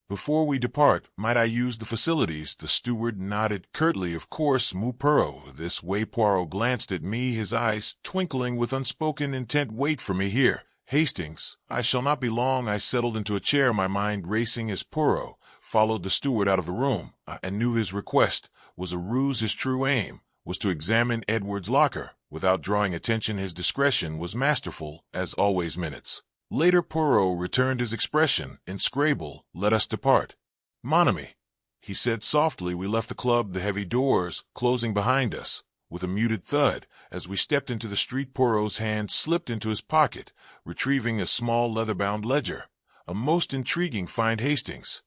before we depart. Might I use the facilities?" The steward nodded curtly. "Of course, Mon Poirot. This way." Poirot glanced at me, his eyes twinkling with unspoken intent. "Wait for me here, Hastings. I shall not be long." I settled into a chair, my mind racing as Poirot followed the steward out of the room, and knew his request was a ruse. His true aim was to examine Edward's locker. Without drawing attention, his discretion was masterful, as always. Minutes later, Poirot returned his expression. Inscrutable, let us depart. Mon ami, he said softly. We left the club, the heavy doors closing behind us. With a muted thud, as we stepped into the street, Poirot's hand slipped into his pocket, retrieving a small leather-bound ledger. A most intriguing find, Hastings,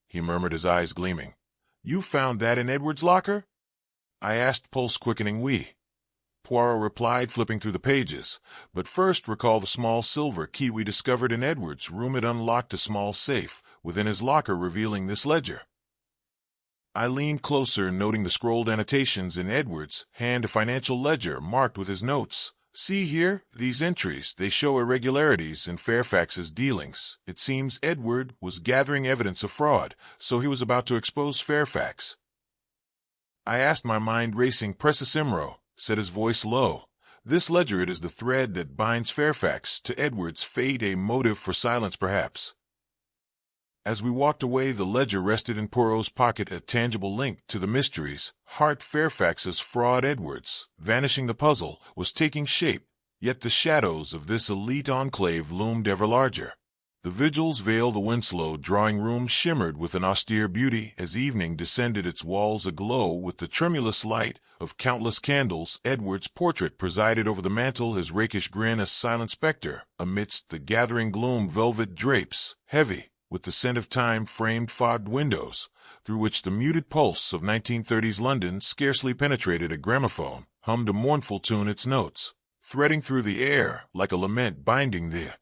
he murmured, his eyes gleaming. You found that in Edward's locker? I asked, pulse quickening. Oui, Poirot replied, flipping through the pages. But first recall the small silver key we discovered in Edward's room. It unlocked a small safe within his locker, revealing this ledger. I leaned closer, noting the scrolled annotations in Edward's hand, a financial ledger marked with his notes. See here, these entries, they show irregularities in Fairfax's dealings. It seems Edward was gathering evidence of fraud, so he was about to expose Fairfax. I asked, my mind racing. Precissimro, said his voice low. This ledger, it is the thread that binds Fairfax to Edward's fate, a motive for silence perhaps. As we walked away, the ledger rested in Poirot's pocket, a tangible link to the mysteries. Heart, Fairfax's fraud, Edward's vanishing. The puzzle was taking shape, yet the shadows of this elite enclave loomed ever larger. The Vigil's veil, the Winslow drawing room, shimmered with an austere beauty as evening descended, its walls aglow with the tremulous light of countless candles. Edward's portrait presided over the mantel, his rakish grin a silent spectre amidst the gathering gloom. Velvet drapes, heavy with the scent of time, framed fogged windows, through which the muted pulse of 1930s London scarcely penetrated. A gramophone hummed a mournful tune, its notes threading through the air like a lament binding the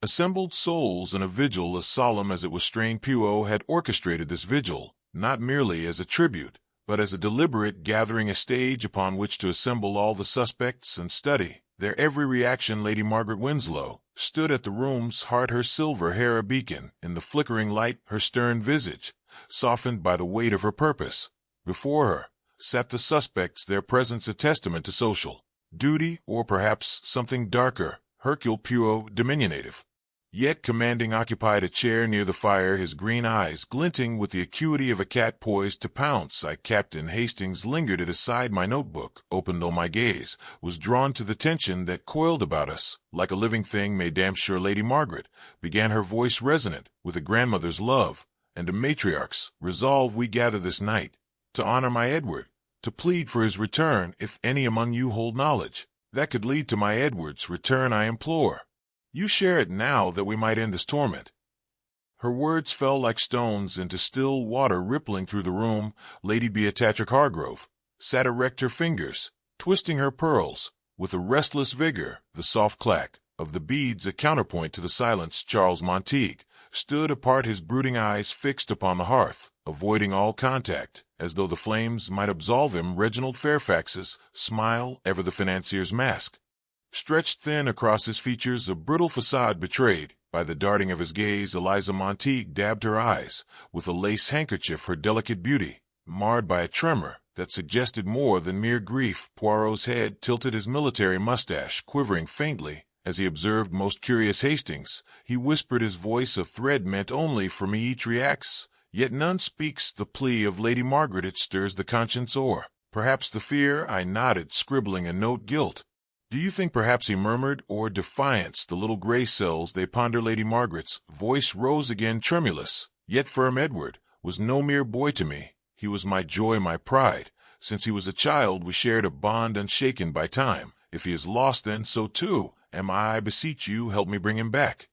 assembled souls in a vigil as solemn as it was strange. Poirot had orchestrated this vigil, not merely as a tribute, but as a deliberate gathering, a stage upon which to assemble all the suspects and study their every reaction. Lady Margaret Winslow stood at the room's heart, her silver hair a beacon in the flickering light, her stern visage softened by the weight of her purpose. Before her sat the suspects, their presence a testament to social duty, or perhaps something darker. Hercule Poirot, diminutive yet commanding, occupied a chair near the fire, his green eyes glinting with the acuity of a cat poised to pounce. Captain Hastings lingered at his side, my notebook open, though my gaze was drawn to the tension that coiled about us like a living thing. Madame, sure, Lady Margaret began, her voice resonant with a grandmother's love and a matriarch's resolve. We gather this night to honor my Edward, to plead for his return. If any among you hold knowledge that could lead to my Edward's return, I implore you share it now, that we might end this torment. Her words fell like stones into still water, rippling through the room. Lady Beatrix Hargrove sat erect, her fingers twisting her pearls with a restless vigor, the soft clack of the beads a counterpoint to the silence. Charles Montague stood apart, his brooding eyes fixed upon the hearth, avoiding all contact, as though the flames might absolve him. Reginald Fairfax's smile, ever the financier's mask, stretched thin across his features, a brittle facade betrayed by the darting of his gaze. Eliza Montague dabbed her eyes with a lace handkerchief, her delicate beauty marred by a tremor that suggested more than mere grief. Poirot's head tilted, his military mustache quivering faintly as he observed. Most curious, Hastings, he whispered, his voice a thread meant only for me. Each reacts, yet none speaks. The plea of Lady Margaret, it stirs the conscience, or perhaps the fear. I nodded, scribbling a note. Guilt, do you think, perhaps, he murmured, or defiance? The little gray cells, they ponder. Lady Margaret's voice rose again, tremulous yet firm. Edward was no mere boy to me. He was my joy, my pride. Since he was a child, we shared a bond unshaken by time. If he is lost, then so too am I. Beseech you, help me bring him back.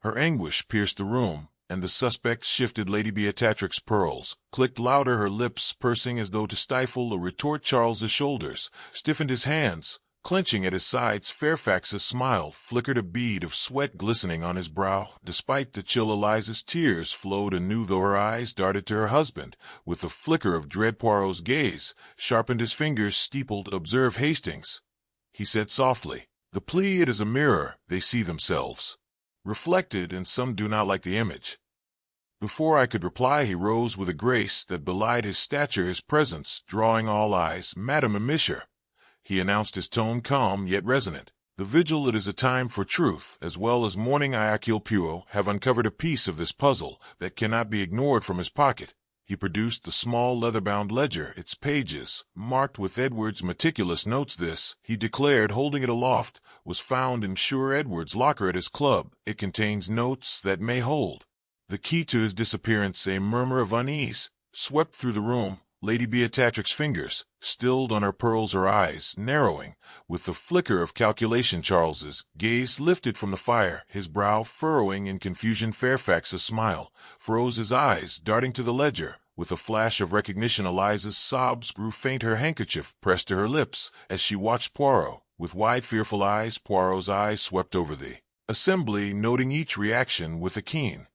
Her anguish pierced the room, and the suspects shifted. Lady Beatrix's pearls clicked louder, her lips pursing as though to stifle a retort. Charles's shoulders stiffened, his hands clenching at his sides. Fairfax's smile flickered, a bead of sweat glistening on his brow. Despite the chill, Eliza's tears flowed anew, though her eyes darted to her husband with a flicker of dread. Poirot's gaze sharpened, his fingers steepled. Observe, Hastings, he said softly. The plea, it is a mirror. They see themselves reflected, and some do not like the image. Before I could reply, he rose with a grace that belied his stature, his presence drawing all eyes. Madame Amisher, he announced, his tone calm yet resonant. The vigil, it is a time for truth as well as mourning. I, Hercule Poirot, have uncovered a piece of this puzzle that cannot be ignored. From his pocket He produced the small leather-bound ledger, its pages, marked with Edward's meticulous notes. This, he declared, holding it aloft, was found in Sir Edward's locker at his club. It contains notes that may hold the key to his disappearance. A murmur of unease swept through the room. Lady Beatrix's fingers stilled on her pearls, her eyes narrowing with the flicker of calculation. Charles's gaze lifted from the fire, his brow furrowing in confusion. Fairfax's smile froze, his eyes darting to the ledger. With a flash of recognition, Eliza's sobs grew faint, her handkerchief pressed to her lips as she watched Poirot. With wide, fearful eyes, Poirot's eyes swept over the assembly, noting each reaction with a keen,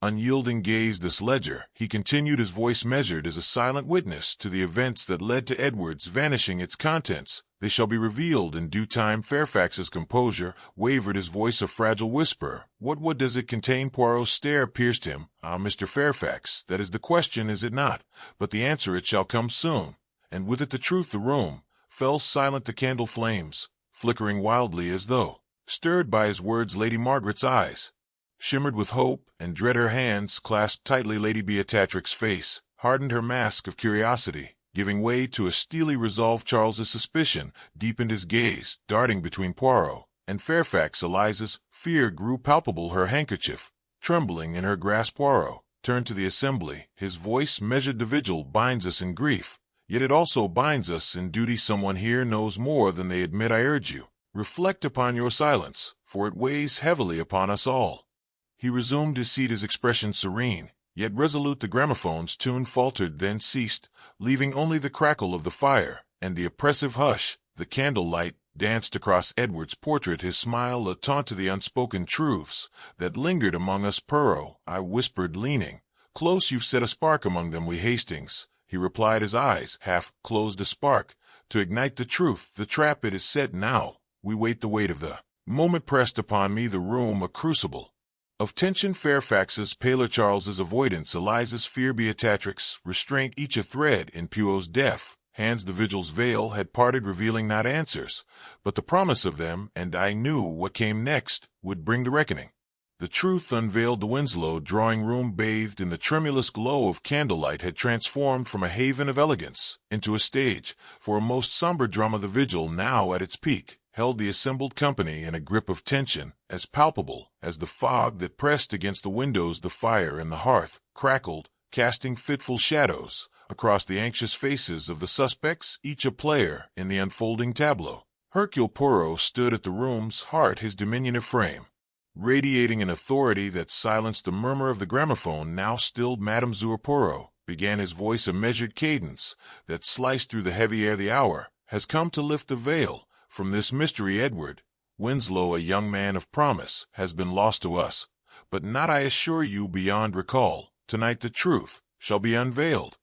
unyielding gaze. This ledger, he continued, his voice measured, as a silent witness to the events that led to Edward's vanishing. Its contents, they shall be revealed in due time. Fairfax's composure wavered, his voice a fragile whisper. What does it contain? Poirot's stare pierced him. Ah, Mr. Fairfax, that is the question, is it not? But the answer, it shall come soon. And with it the truth. The room fell silent, the candle flames flickering wildly as though stirred by his words. Lady Margaret's eyes shimmered with hope and dread, her hands clasped tightly. Lady Beatrix's face hardened, her mask of curiosity giving way to a steely resolve. Charles's suspicion deepened, his gaze darting between Poirot and Fairfax. Eliza's fear grew palpable, her handkerchief trembling in her grasp. Poirot turned to the assembly, his voice measured. The vigil binds us in grief, yet it also binds us in duty. Someone here knows more than they admit. I urge you, reflect upon your silence, for it weighs heavily upon us all. He resumed his seat, his expression serene, yet resolute. The gramophone's tune faltered, then ceased, leaving only the crackle of the fire and the oppressive hush. The candlelight danced across Edward's portrait, his smile a taunt to the unspoken truths that lingered among us. Poirot, I whispered, leaning close, you've set a spark among them. We Hastings, he replied, his eyes half closed. A spark to ignite the truth. The trap, it is set now. We wait. The weight of the moment pressed upon me, the room a crucible of tension. Fairfax's paler, Charles's avoidance, Eliza's fear, Beatrix's restraint, each a thread in Poirot's deaf hands. The vigil's veil had parted, revealing not answers, but the promise of them, and I knew what came next would bring the reckoning. The truth unveiled. The Winslow drawing-room, bathed in the tremulous glow of candlelight, had transformed from a haven of elegance into a stage for a most somber drama. The vigil, now at its peak, held the assembled company in a grip of tension as palpable as the fog that pressed against the windows. The fire in the hearth crackled, casting fitful shadows across the anxious faces of the suspects, each a player in the unfolding tableau. Hercule Poirot stood at the room's heart, his diminutive frame radiating an authority that silenced the murmur of the gramophone. Now stilled. Madame Poirot began, his voice a measured cadence that sliced through the heavy air. The hour has come to lift the veil from this mystery. Edward Winslow, a young man of promise, has been lost to us, but not, I assure you, beyond recall. Tonight the truth shall be unveiled.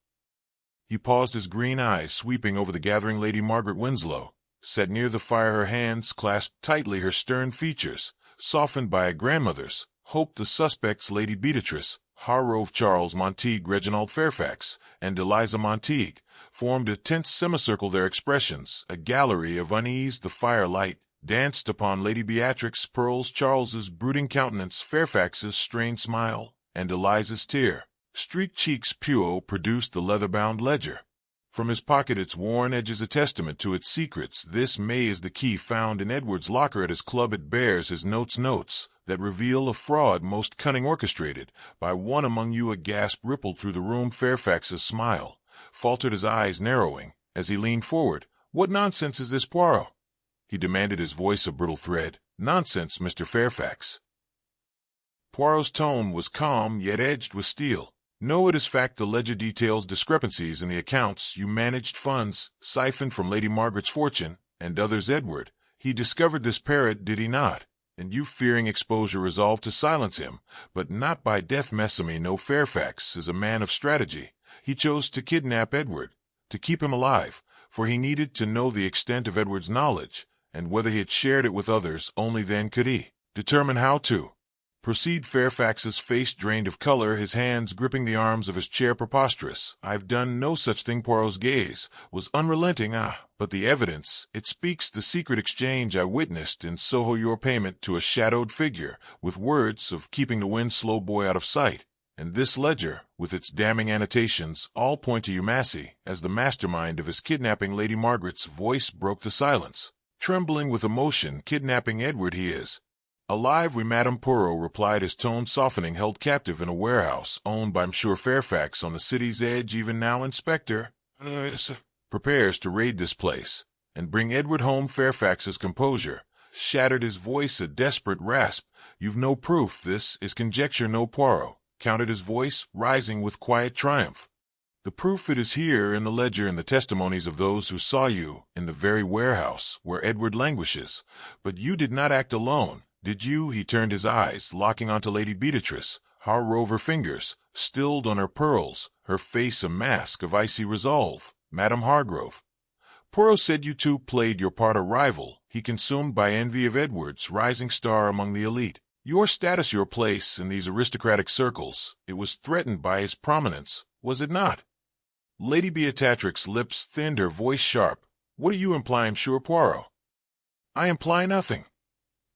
He paused, his green eyes sweeping over the gathering. Lady Margaret Winslow sat near the fire, her hands clasped tightly, her stern features softened by a grandmother's hope. The suspects, Lady Beatrice, Harrove, Charles Montague, Reginald Fairfax, and Eliza Montague, formed a tense semicircle, their expressions a gallery of unease. The firelight danced upon Lady Beatrix's pearls, Charles's brooding countenance, Fairfax's strained smile, and Eliza's tear-streaked cheeks. Poirot produced the leather-bound ledger from his pocket, its worn edges a testament to its secrets. This May is the key found in Edward's locker at his club. It bears his notes that reveal a fraud most cunning, orchestrated by one among you. A gasp rippled through the room. Fairfax's smile faltered, his eyes narrowing as he leaned forward. What nonsense is this, Poirot? He demanded, his voice a brittle thread. Nonsense, Mr. Fairfax. Poirot's tone was calm, yet edged with steel. No, it is fact. The ledger details discrepancies in the accounts. You managed funds siphoned from Lady Margaret's fortune and others. Edward, he discovered this parrot, did he not? And you, fearing exposure, resolved to silence him, but not by death. Messamy, no, Fairfax is a man of strategy. He chose to kidnap Edward, to keep him alive, for he needed to know the extent of Edward's knowledge, and whether he had shared it with others. Only then could he determine how to proceed. Fairfax's face drained of color, his hands gripping the arms of his chair. Preposterous. I've done no such thing. Poirot's gaze was unrelenting. But the evidence, it speaks. The secret exchange I witnessed in Soho, your payment to a shadowed figure, with words of keeping the Winslow boy out of sight, and this ledger, with its damning annotations, all point to you, Massey, as the mastermind of his kidnapping. Lady Margaret's voice broke the silence. Trembling with emotion, kidnapping Edward he is. Alive, we, Madame Poirot replied, his tone softening. Held captive in a warehouse owned by Monsieur Fairfax on the city's edge. Even now, Inspector prepares to raid this place and bring Edward home. Fairfax's composure shattered, his voice a desperate rasp. You've no proof, this is conjecture. No, Poirot countered, his voice rising with quiet triumph. The proof, it is here in the ledger and the testimonies of those who saw you in the very warehouse where Edward languishes. But you did not act alone, did you? He turned his eyes, locking onto Lady Beatrice. Her rover fingers stilled on her pearls, her face a mask of icy resolve. Madame Hargrove, Poirot said you two played your part. A rival, he consumed by envy of Edward's rising star among the elite. Your status, your place in these aristocratic circles, it was threatened by his prominence, was it not? Lady Beatrix's lips thinned, her voice sharp. What do you imply, Monsieur Poirot? I imply nothing,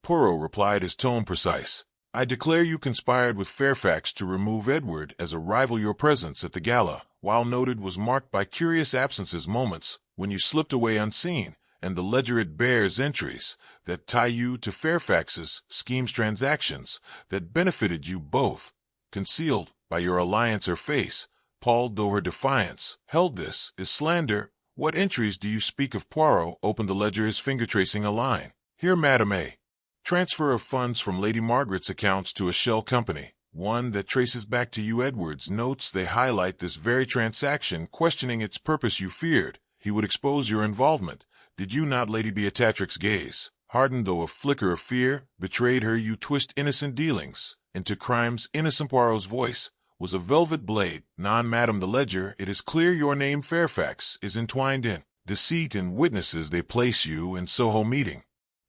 Poirot replied, his tone precise. I declare you conspired with Fairfax to remove Edward as a rival. Your presence at the gala, while noted, was marked by curious absences, moments when you slipped away unseen, and the ledger, it bears entries that tie you to Fairfax's schemes, transactions that benefited you both. Concealed by your alliance, her face, pallid though her defiance held, this is slander. What entries do you speak of? Poirot opened the ledger, his finger tracing a line. Here, Madame A. Transfer of funds from Lady Margaret's accounts to a shell company, one that traces back to you. Edward's notes, they highlight this very transaction, questioning its purpose. You feared he would expose your involvement, did you not? Lady Beatrix's gaze, hardened though a flicker of fear betrayed her. You twist innocent dealings into crimes. Innocent. Poirot's voice was a velvet blade. Madam, the ledger, it is clear your name, Fairfax, is entwined in deceit, and witnesses they place you in Soho meeting.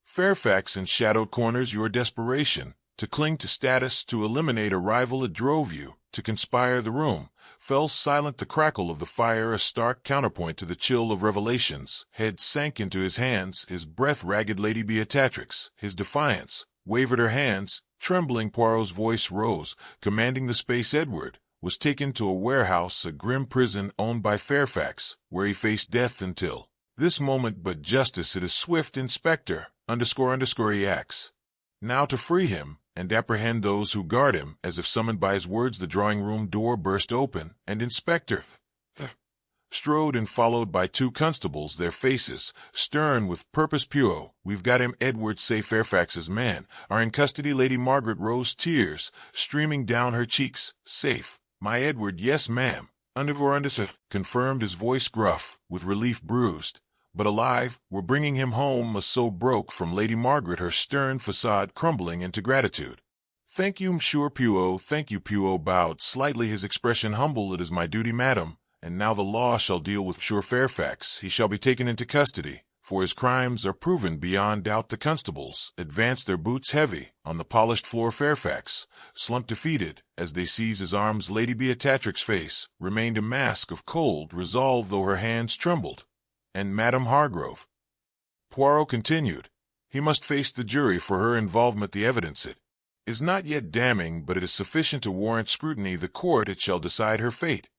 Fairfax, in shadowed corners, your desperation to cling to status, to eliminate a rival, it drove you to conspire. The room fell silent, the crackle of the fire a stark counterpoint to the chill of revelations. Head sank into his hands, his breath ragged. Lady Beatrix, his defiance, wavered, her hands trembling. Poirot's voice rose, commanding the space. Edward was taken to a warehouse, a grim prison owned by Fairfax, where he faced death until this moment. But justice, it is swift, Inspector, he acts now to free him and apprehend those who guard him. As if summoned by his words, the drawing-room door burst open, and Inspector strode in, followed by two constables, their faces stern with purpose. Poirot, we've got him. Edward, say Fairfax's man, are in custody. Lady Margaret rose, tears streaming down her cheeks. Safe, my Edward? Yes, ma'am. Confirmed, his voice gruff with relief. Bruised but alive, we're bringing him home. A sob broke from Lady Margaret, her stern facade crumbling into gratitude. Thank you, Monsieur Poirot, thank you. Poirot bowed slightly, his expression humble. It is my duty, madam, and now the law shall deal with Monsieur Fairfax. He shall be taken into custody, for his crimes are proven beyond doubt. The constables advanced, their boots heavy on the polished floor. Fairfax slumped defeated as they seized his arms. Lady Beatrix's face remained a mask of cold resolve, though her hands trembled. And Madame Hargrove, Poirot continued, he must face the jury for her involvement. The evidence, it is not yet damning, but it is sufficient to warrant scrutiny. The court, it shall decide her fate.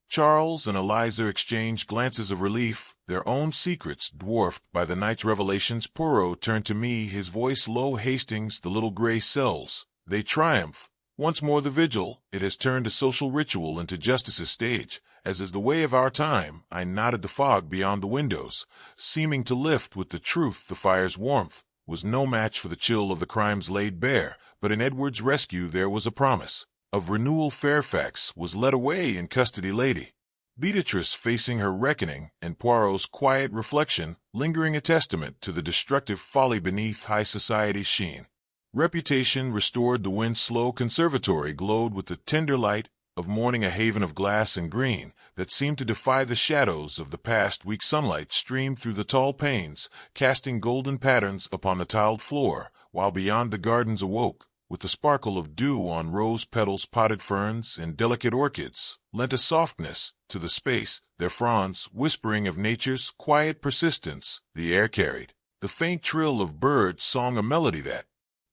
Charles and Eliza exchanged glances of relief, their own secrets dwarfed by the night's revelations. Poirot turned to me, his voice low. Hastings, the little gray cells, they triumph. Once more the vigil, it has turned a social ritual into justice's stage. As is the way of our time, I nodded. The fog beyond the windows, seeming to lift with the truth. The fire's warmth was no match for the chill of the crimes laid bare, but in Edward's rescue there was a promise of renewal. Fairfax was led away in custody. Lady Beatrice facing her reckoning, and Poirot's quiet reflection lingering, a testament to the destructive folly beneath high society's sheen. Reputation restored, the Winslow conservatory glowed with the tender light of morning, a haven of glass and green that seemed to defy the shadows of the past week. Sunlight streamed through the tall panes, casting golden patterns upon the tiled floor, while beyond the gardens awoke, with the sparkle of dew on rose petals. Potted ferns and delicate orchids lent a softness to the space, their fronds whispering of nature's quiet persistence. The air carried the faint trill of bird song, a melody that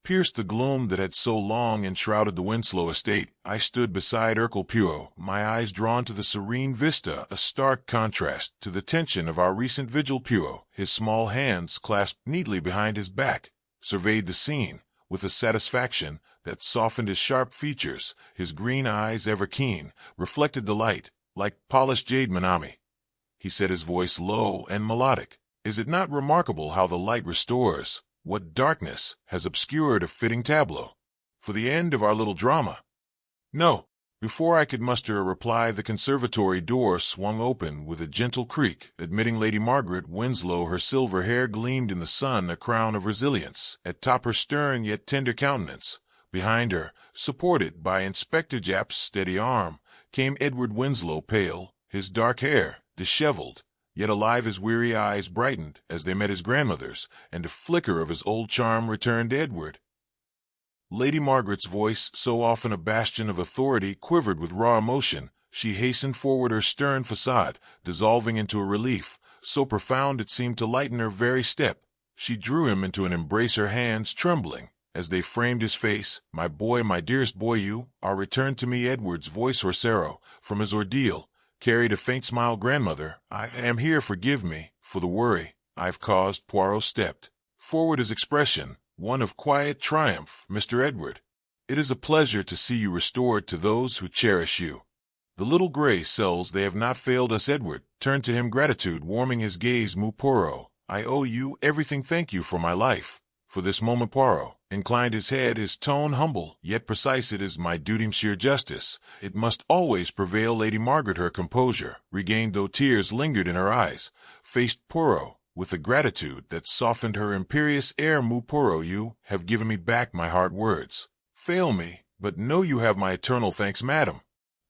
pierced the gloom that had so long enshrouded the Winslow estate. I stood beside Hercule Poirot, my eyes drawn to the serene vista, a stark contrast to the tension of our recent vigil. Poirot, his small hands clasped neatly behind his back, surveyed the scene with a satisfaction that softened his sharp features. His green eyes, ever keen, reflected the light like polished jade. Manami, he said, his voice low and melodic. Is it not remarkable how the light restores what darkness has obscured? A fitting tableau for the end of our little drama. No. Before I could muster a reply, the conservatory door swung open with a gentle creak, admitting Lady Margaret Winslow. Her silver hair gleamed in the sun, a crown of resilience atop her stern yet tender countenance. Behind her, supported by Inspector Japp's steady arm, came Edward Winslow, pale, his dark hair disheveled, yet alive. His weary eyes brightened as they met his grandmother's, and a flicker of his old charm returned to Edward. Lady Margaret's voice, so often a bastion of authority, quivered with raw emotion. She hastened forward, her stern facade dissolving into a relief so profound it seemed to lighten her very step. She drew him into an embrace, her hands trembling as they framed his face. My boy, my dearest boy, you are returned to me. Edward's voice, sorrow from his ordeal, carried a faint smile. Grandmother, I am here. Forgive me for the worry I've caused. Poirot stepped forward, his expression one of quiet triumph. Mr. Edward, it is a pleasure to see you restored to those who cherish you. The little gray cells, they have not failed us. Edward turned to him, gratitude warming his gaze. Poirot, I owe you everything. Thank you for my life. For this moment. Poirot inclined his head, his tone humble yet precise. It is my duty. Sheer justice, it must always prevail. Lady Margaret, her composure regained, though tears lingered in her eyes, faced Poirot with a gratitude that softened her imperious air. Poirot, you have given me back my hard words. Fail me, but know you have my eternal thanks, madam.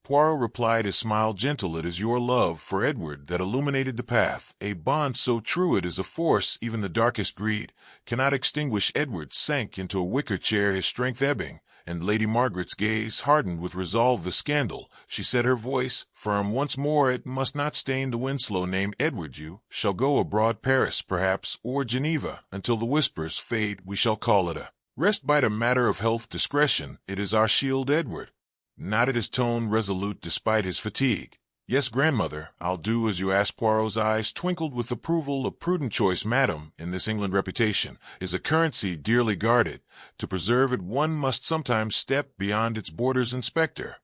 Poirot replied, his smile gentle. It is your love for Edward that illuminated the path, a bond so true it is a force even the darkest greed cannot extinguish. Edward sank into a wicker chair, his strength ebbing, and Lady Margaret's gaze hardened with resolve. The scandal, she said, her voice firm once more, it must not stain the Winslow name. Edward, you shall go abroad, Paris perhaps, or Geneva, until the whispers fade. We shall call it a respite, a matter of health. Discretion, it is our shield. Edward nodded, his tone resolute despite his fatigue. Yes, grandmother, I'll do as you ask. Poirot's eyes twinkled with approval. A prudent choice, madam. In this England, reputation is a currency dearly guarded. To preserve it, one must sometimes step beyond its borders. Inspector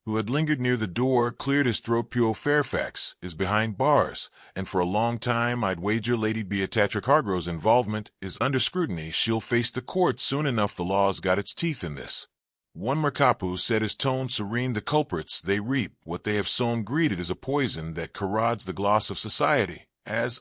who had lingered near the door, cleared his throat. Poirot, Fairfax is behind bars, and for a long time I'd wager Lady Beatrix Hargrove's involvement is under scrutiny. She'll face the court soon enough. The law's got its teeth in this one. Mercapu said, his tone serene. The culprits, they reap what they have sown. Greed is a poison that corrodes the gloss of society. As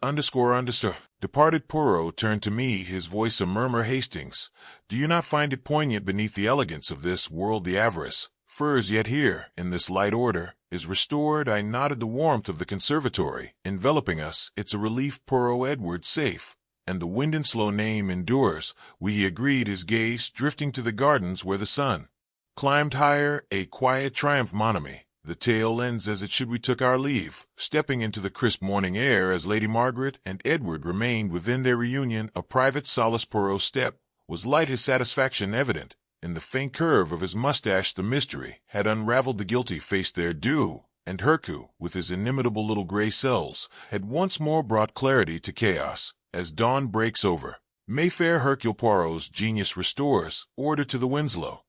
departed, Poirot turned to me, his voice a murmur. Hastings, do you not find it poignant beneath the elegance of this world the avarice furs yet here in this light order is restored? I nodded. The warmth of the conservatory enveloping us, it's a relief. Poirot, Edward safe, and the Winslow name endures. He agreed, his gaze drifting to the gardens where the sun climbed higher, a quiet triumph. Mon ami, the tale ends as it should. We took our leave, stepping into the crisp morning air as Lady Margaret and Edward remained within their reunion a private solace. Poirot's step was light, his satisfaction evident in the faint curve of his mustache. The mystery had unraveled, the guilty faced their due, and Hercule, with his inimitable little gray cells, had once more brought clarity to chaos. As dawn breaks over Mayfair, Hercule Poirot's genius restores order to the Winslow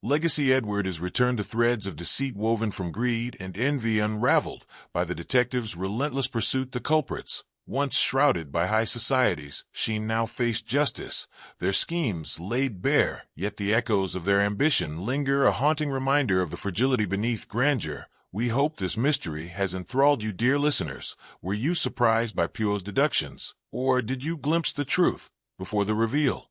legacy. Edward is returned to threads of deceit woven from greed and envy, unraveled by the detective's relentless pursuit. The culprits, once shrouded by high society's sheen, now faced justice, their schemes laid bare, yet the echoes of their ambition linger, a haunting reminder of the fragility beneath grandeur. We hope this mystery has enthralled you, dear listeners. Were you surprised by Poirot's deductions, or did you glimpse the truth before the reveal?